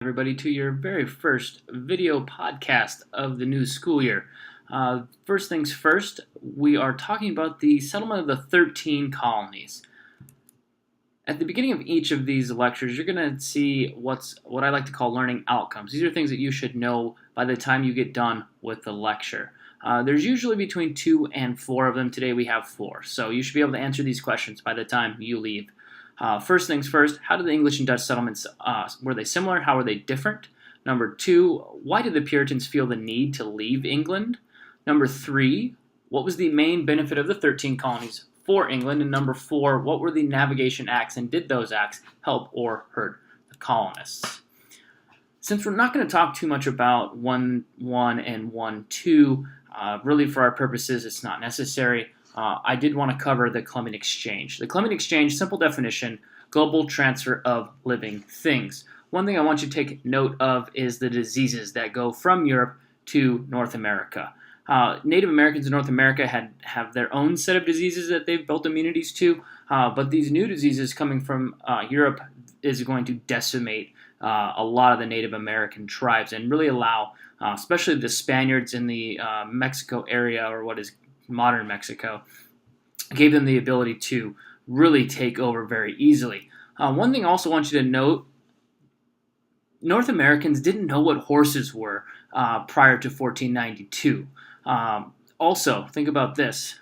Everybody, to your very first video podcast of the new school year. First things first, we are talking about the settlement of the 13 colonies. At the beginning of each of these lectures, you're going to see what I like to call learning outcomes. These are things that you should know by the time you get done with the lecture. There's usually between 2 and 4 of them. Today we have 4, so you should be able to answer these questions by the time you leave. First things first, how did the English and Dutch settlements, were they similar? How were they different? Number 2, why did the Puritans feel the need to leave England? Number 3, what was the main benefit of the 13 colonies for England? And number 4, what were the navigation acts, and did those acts help or hurt the colonists? Since we're not going to talk too much about 1.1 and 1.2, really for our purposes it's not necessary. I did want to cover the Columbian Exchange. The Columbian Exchange, simple definition, global transfer of living things. One thing I want you to take note of is the diseases that go from Europe to North America. Native Americans in North America have their own set of diseases that they've built immunities to, but these new diseases coming from Europe is going to decimate a lot of the Native American tribes and really allow, especially the Spaniards in the Mexico area, or what is modern Mexico, gave them the ability to really take over very easily. One thing I also want you to note, North Americans didn't know what horses were prior to 1492. Also, think about this.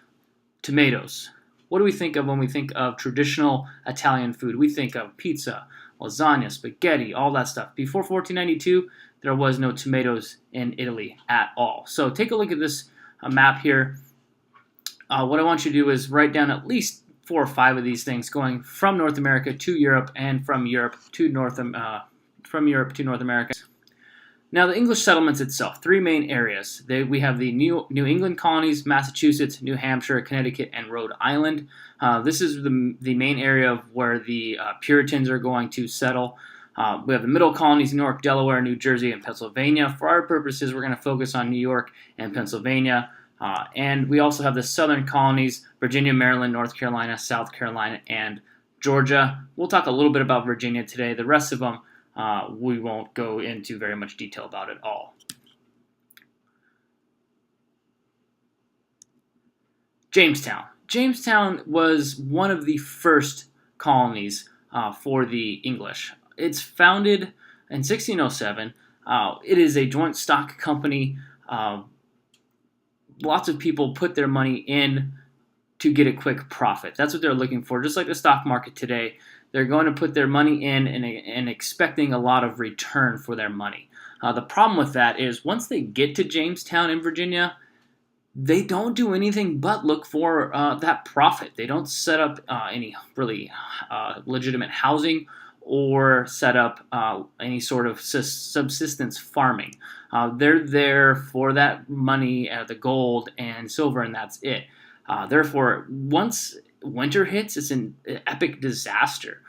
Tomatoes. What do we think of when we think of traditional Italian food? We think of pizza, lasagna, spaghetti, all that stuff. Before 1492, there was no tomatoes in Italy at all. So take a look at this map here. What I want you to do is write down at least 4 or 5 of these things going from North America to Europe, and from Europe to North America. Now, the English settlements itself, 3 main areas. We have the New England colonies, Massachusetts, New Hampshire, Connecticut, and Rhode Island. This is the main area of where the Puritans are going to settle. We have the Middle Colonies, New York, Delaware, New Jersey, and Pennsylvania. For our purposes, we're going to focus on New York and Pennsylvania. And we also have the southern colonies, Virginia, Maryland, North Carolina, South Carolina, and Georgia. We'll talk a little bit about Virginia today. The rest of them, we won't go into very much detail about at all. Jamestown. Jamestown was one of the first colonies for the English. It's founded in 1607. It is a joint stock company. Lots of people put their money in to get a quick profit. That's what they're looking for. Just like the stock market today, they're going to put their money in and expecting a lot of return for their money. The problem with that is once they get to Jamestown in Virginia, they don't do anything but look for that profit. They don't set up any really legitimate housing or set up any sort of subsistence farming. They're there for that money, the gold and silver, and that's it. Therefore, once winter hits, it's an epic disaster.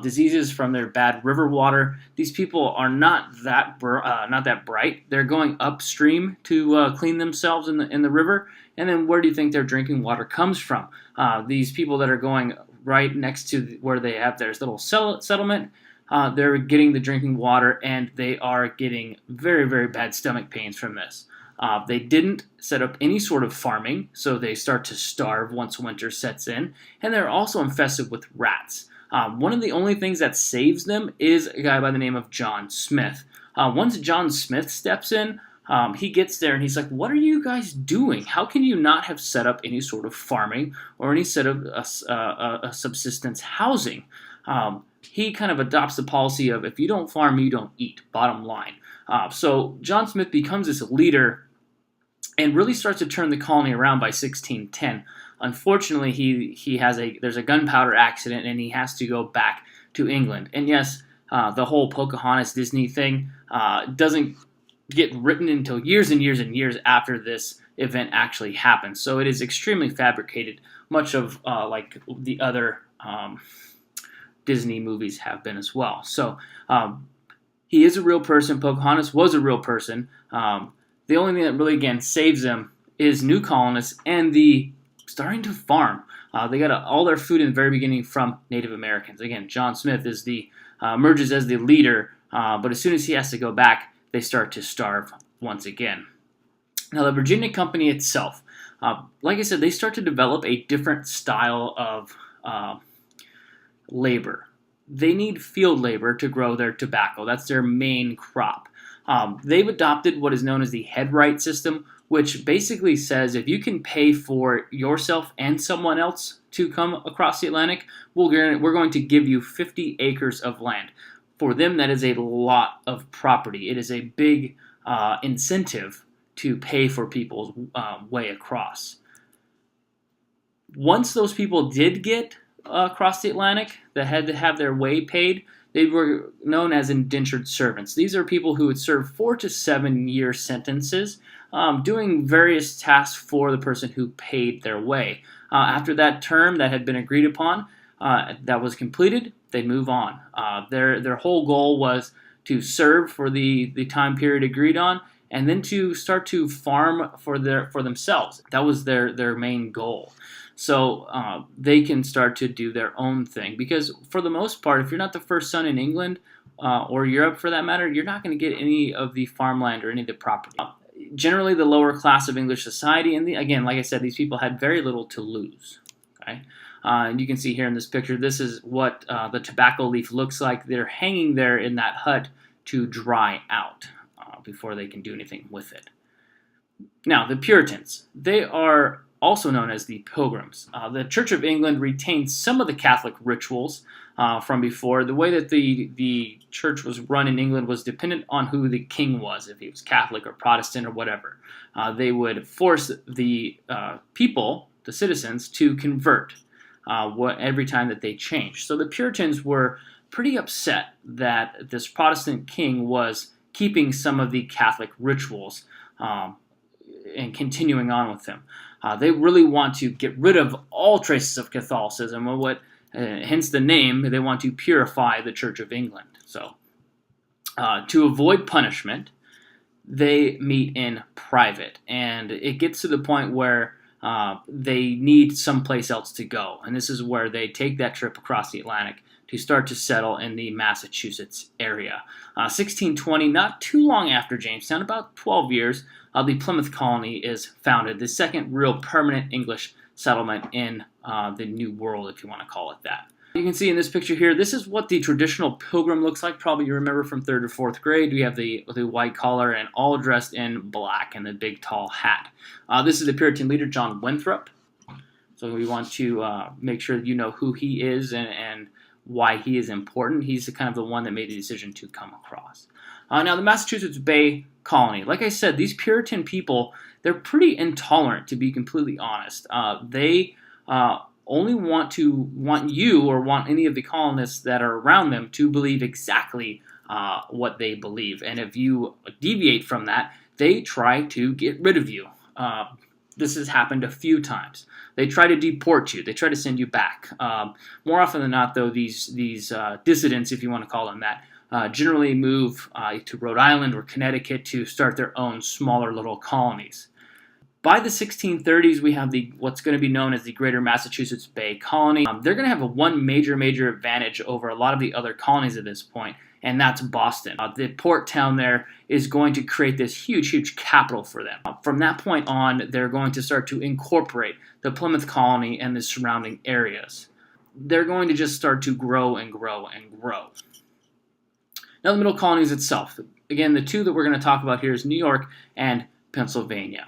Diseases from their bad river water. These people are not that bright. They're going upstream to clean themselves in the river, and then where do you think their drinking water comes from? These people that are going right next to where they have their little settlement, they're getting the drinking water, and they are getting very, very bad stomach pains from this. They didn't set up any sort of farming, so they start to starve once winter sets in, and they're also infested with rats. One of the only things that saves them is a guy by the name of John Smith. Once John Smith steps in, he gets there and he's like, what are you guys doing? How can you not have set up any sort of farming or any set of a subsistence housing? He kind of adopts the policy of if you don't farm, you don't eat, bottom line. So John Smith becomes this leader and really starts to turn the colony around by 1610. Unfortunately, there's a gunpowder accident and he has to go back to England. And yes, the whole Pocahontas Disney thing doesn't get written until years and years and years after this event actually happens. So it is extremely fabricated, much of like the other Disney movies have been as well. So he is a real person. Pocahontas was a real person. The only thing that really, again, saves them is new colonists and the starting to farm. They got all their food in the very beginning from Native Americans. Again, John Smith is emerges as the leader But as soon as he has to go back, they start to starve once again. Now, the Virginia Company itself, like I said, they start to develop a different style of labor. They need field labor to grow their tobacco. That's their main crop. They've adopted what is known as the headright system, which basically says if you can pay for yourself and someone else to come across the Atlantic, we're going to give you 50 acres of land. For them, that is a lot of property. It is a big incentive to pay for people's way across. Once those people did get across the Atlantic that had to have their way paid, they were known as indentured servants. These are people who would serve 4 to 7 year sentences doing various tasks for the person who paid their way. After that term that had been agreed upon, that was completed, they'd move on. Their whole goal was to serve for the time period agreed on, and then to start to farm for themselves. That was their main goal. So they can start to do their own thing. Because for the most part, if you're not the first son in England or Europe for that matter, you're not going to get any of the farmland or any of the property. Generally, the lower class of English society, and again, like I said, these people had very little to lose. Okay, and you can see here in this picture, this is what the tobacco leaf looks like. They're hanging there in that hut to dry out before they can do anything with it. Now, the Puritans, they are also known as the Pilgrims. The Church of England retained some of the Catholic rituals from before. The way that the church was run in England was dependent on who the king was, if he was Catholic or Protestant or whatever. They would force the people, the citizens, to convert every time that they changed. So the Puritans were pretty upset that this Protestant king was keeping some of the Catholic rituals and continuing on with them. They really want to get rid of all traces of Catholicism, hence the name. They want to purify the Church of England. So, to avoid punishment, they meet in private, and it gets to the point where they need someplace else to go, and this is where they take that trip across the Atlantic to start to settle in the Massachusetts area. 1620, not too long after Jamestown, about 12 years, the Plymouth Colony is founded, the second real permanent English settlement in the New World, if you want to call it that. You can see in this picture here, this is what the traditional pilgrim looks like. Probably you remember from 3rd or 4th grade. We have the white collar and all dressed in black and the big tall hat. This is the Puritan leader, John Winthrop. So we want to make sure that you know who he is and why he is important. He's kind of the one that made the decision to come across. Now, the Massachusetts Bay Colony. Like I said, these Puritan people, they're pretty intolerant, to be completely honest. They only want you or want any of the colonists that are around them to believe exactly what they believe. And if you deviate from that, they try to get rid of you. This has happened a few times. They try to deport you. They try to send you back. More often than not, though, these dissidents, if you want to call them that, generally move to Rhode Island or Connecticut to start their own smaller little colonies. By the 1630s, we have what's going to be known as the Greater Massachusetts Bay Colony. They're going to have one major advantage over a lot of the other colonies at this point, and that's Boston. The port town there is going to create this huge capital for them. From that point on, they're going to start to incorporate the Plymouth Colony and the surrounding areas. They're going to just start to grow and grow and grow. Now, the Middle Colonies itself. Again, the two that we're going to talk about here is New York and Pennsylvania.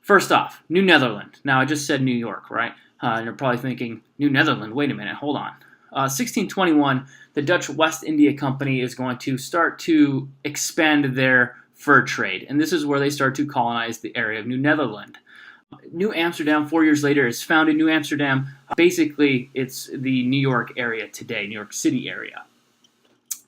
First off, New Netherland. Now, I just said New York, right? And you're probably thinking, New Netherland, wait a minute, hold on. 1621, the Dutch West India Company is going to start to expand their fur trade, and this is where they start to colonize the area of New Netherland. New Amsterdam, 4 years later, is founded. New Amsterdam, basically, it's the New York area today, New York City area.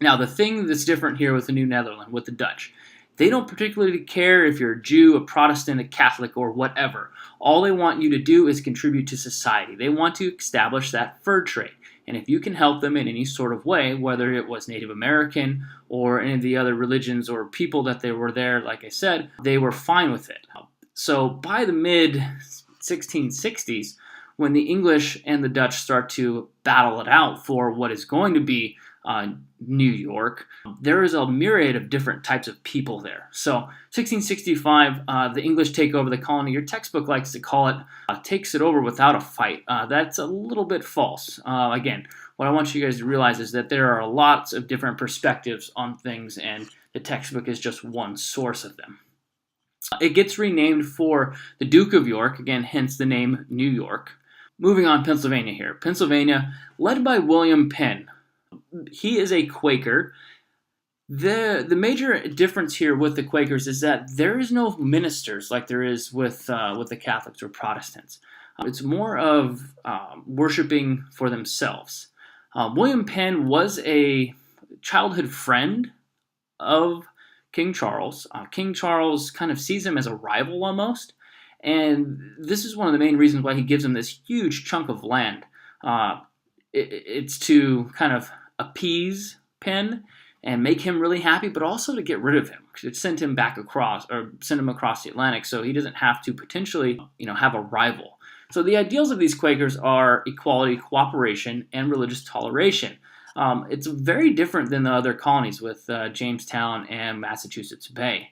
Now, the thing that's different here with the New Netherland, with the Dutch, they don't particularly care if you're a Jew, a Protestant, a Catholic, or whatever. All they want you to do is contribute to society. They want to establish that fur trade. And if you can help them in any sort of way, whether it was Native American or any of the other religions or people that they were there, like I said, they were fine with it. So by the mid-1660s, when the English and the Dutch start to battle it out for what is going to be New York. There is a myriad of different types of people there. So 1665, the English take over the colony. Your textbook likes to call it takes it over without a fight. That's a little bit false. Again, what I want you guys to realize is that there are lots of different perspectives on things, and the textbook is just one source of them. It gets renamed for the Duke of York, again, hence the name New York. Moving on, Pennsylvania here. Pennsylvania, led by William Penn. He is a Quaker. The major difference here with the Quakers is that there is no ministers like there is with the Catholics or Protestants. It's more of worshiping for themselves. William Penn was a childhood friend of King Charles. King Charles kind of sees him as a rival almost, and this is one of the main reasons why he gives him this huge chunk of land. It's to kind of appease Penn and make him really happy, but also to get rid of him, to send him back across, or send him across the Atlantic, so he doesn't have to potentially, have a rival. So the ideals of these Quakers are equality, cooperation, and religious toleration. It's very different than the other colonies with Jamestown and Massachusetts Bay.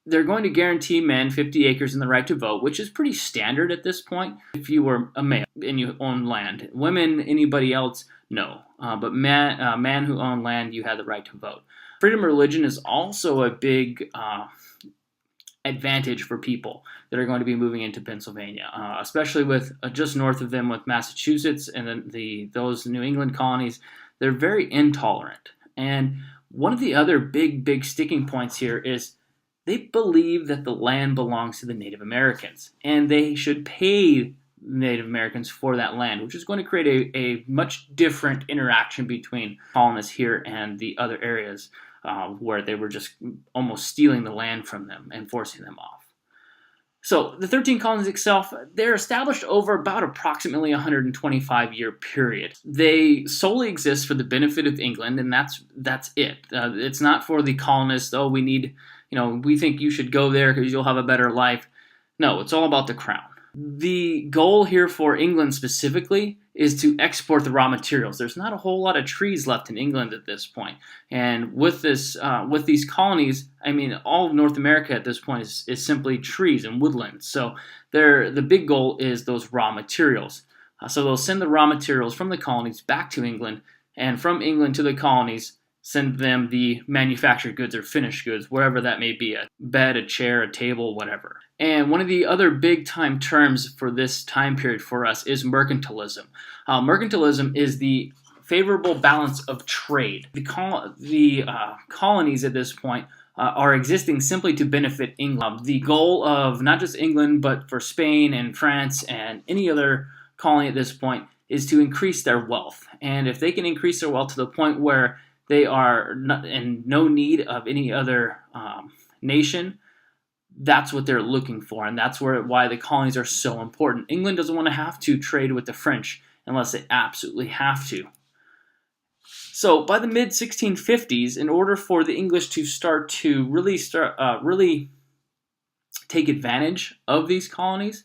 They're going to guarantee men 50 acres and the right to vote, which is pretty standard at this point if you were a male and you owned land. Women, anybody else, no. But man who owned land, you had the right to vote. Freedom of religion is also a big advantage for people that are going to be moving into Pennsylvania, especially with just north of them with Massachusetts and then those New England colonies. They're very intolerant. And one of the other big sticking points here is they believe that the land belongs to the Native Americans, and they should pay Native Americans for that land, which is going to create a much different interaction between colonists here and the other areas where they were just almost stealing the land from them and forcing them off. So the 13 colonies itself, they're established over about approximately 125-year period. They solely exist for the benefit of England, and that's it. It's not for the colonists, we think you should go there because you'll have a better life. No, it's all about the crown. The goal here for England specifically is to export the raw materials. There's not a whole lot of trees left in England at this point. And with these colonies, all of North America at this point is simply trees and woodlands. So the big goal is those raw materials. So they'll send the raw materials from the colonies back to England, and from England to the colonies, send them the manufactured goods or finished goods, wherever that may be, a bed, a chair, a table, whatever. And one of the other big time terms for this time period for us is mercantilism. Mercantilism is the favorable balance of trade. The colonies at this point are existing simply to benefit England. The goal of not just England, but for Spain and France and any other colony at this point is to increase their wealth. And if they can increase their wealth to the point where they are in no need of any other nation, that's what they're looking for, and that's why the colonies are so important. England doesn't want to have to trade with the French unless they absolutely have to. So by the mid-1650s, in order for the English to start to really take advantage of these colonies,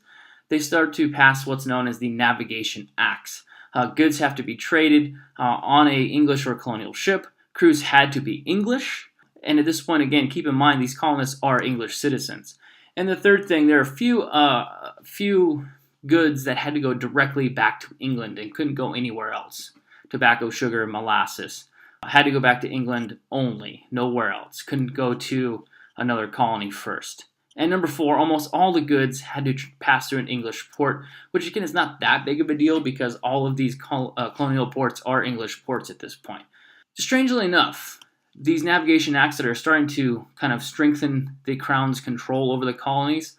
they start to pass what's known as the Navigation Acts. Goods have to be traded on a English or colonial ship. Crews had to be English. And at this point, again, keep in mind these colonists are English citizens. And the third thing, there are a few goods that had to go directly back to England and couldn't go anywhere else. Tobacco, sugar, molasses had to go back to England only, nowhere else. Couldn't go to another colony first. And number 4, almost all the goods had to pass through an English port, which again is not that big of a deal because all of these colonial ports are English ports at this point. Strangely enough, these navigation acts that are starting to kind of strengthen the crown's control over the colonies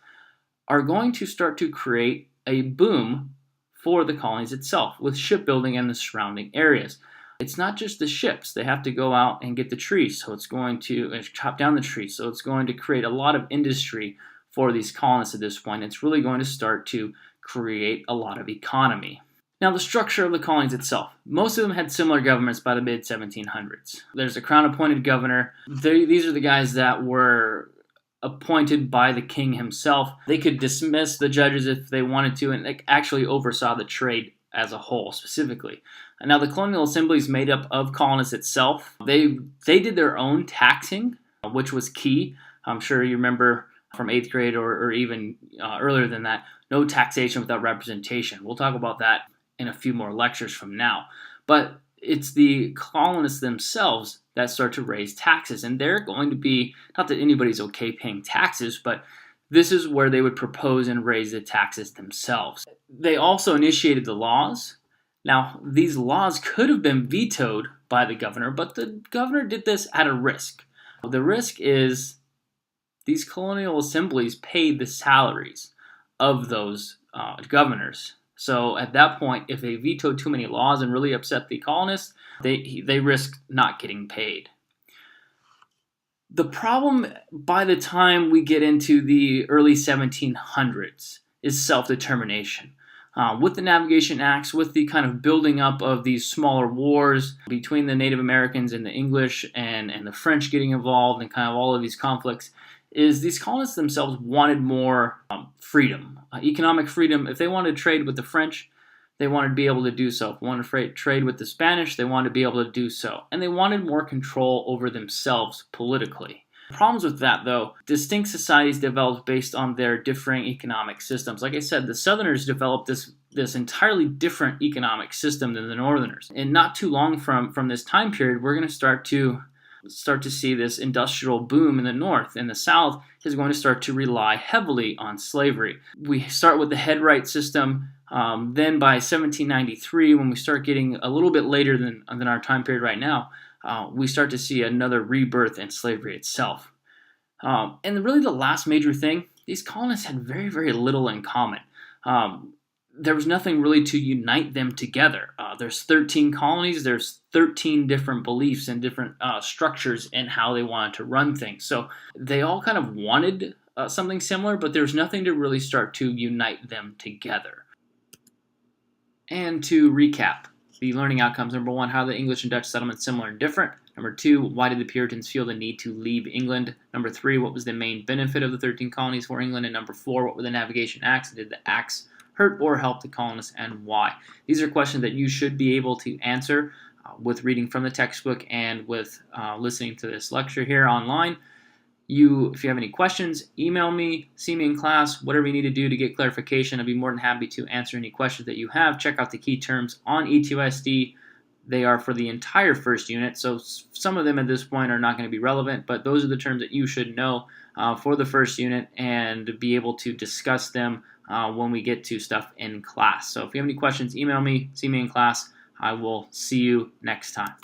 are going to start to create a boom for the colonies itself with shipbuilding and the surrounding areas. It's not just the ships. They have to go out and get the trees, so it's going to chop down the trees. So it's going to create a lot of industry for these colonists at this point. It's really going to start to create a lot of economy. Now, the structure of the colonies itself. Most of them had similar governments by the mid-1700s. There's a crown-appointed governor. These are the guys that were appointed by the king himself. They could dismiss the judges if they wanted to, and they actually oversaw the trade as a whole specifically. And now the colonial assembly is made up of colonists itself. They did their own taxing, which was key. I'm sure you remember from 8th grade or even earlier than that, no taxation without representation. We'll talk about that in a few more lectures from now. But it's the colonists themselves that start to raise taxes, and they're going to be, not that anybody's okay paying taxes, but this is where they would propose and raise the taxes themselves. They also initiated the laws. Now, these laws could have been vetoed by the governor, but the governor did this at a risk. The risk is these colonial assemblies paid the salaries of those governors. So at that point, if they vetoed too many laws and really upset the colonists, they risked not getting paid. The problem by the time we get into the early 1700s is self-determination. With the Navigation Acts, with the kind of building up of these smaller wars between the Native Americans and the English and the French getting involved and kind of all of these conflicts, is these colonists themselves wanted more freedom, economic freedom. If they wanted to trade with the French, they wanted to be able to do so. If they wanted to trade with the Spanish, they wanted to be able to do so. And they wanted more control over themselves politically. Problems with that, though, distinct societies developed based on their differing economic systems. Like I said, the Southerners developed this entirely different economic system than the Northerners. And not too long from this time period, we're going to start to see this industrial boom in the North. And the South is going to start to rely heavily on slavery. We start with the headright system. Then by 1793, when we start getting a little bit later than our time period right now, we start to see another rebirth in slavery itself. And really the last major thing, these colonists had very, very little in common. There was nothing really to unite them together. There's 13 colonies, there's 13 different beliefs and different structures in how they wanted to run things. So they all kind of wanted something similar, but there's nothing to really start to unite them together. And to recap the learning outcomes, number 1, how are the English and Dutch settlements similar and different? Number 2, why did the Puritans feel the need to leave England? Number 3, what was the main benefit of the 13 colonies for England? And number 4, what were the Navigation Acts? Did the acts hurt or help the colonists, and why? These are questions that you should be able to answer with reading from the textbook and with listening to this lecture here online. If you have any questions, email me, see me in class, whatever you need to do to get clarification. I'd be more than happy to answer any questions that you have. Check out the key terms on ETUSD. They are for the entire first unit, so some of them at this point are not going to be relevant, but those are the terms that you should know for the first unit and be able to discuss them when we get to stuff in class. So if you have any questions, email me, see me in class. I will see you next time.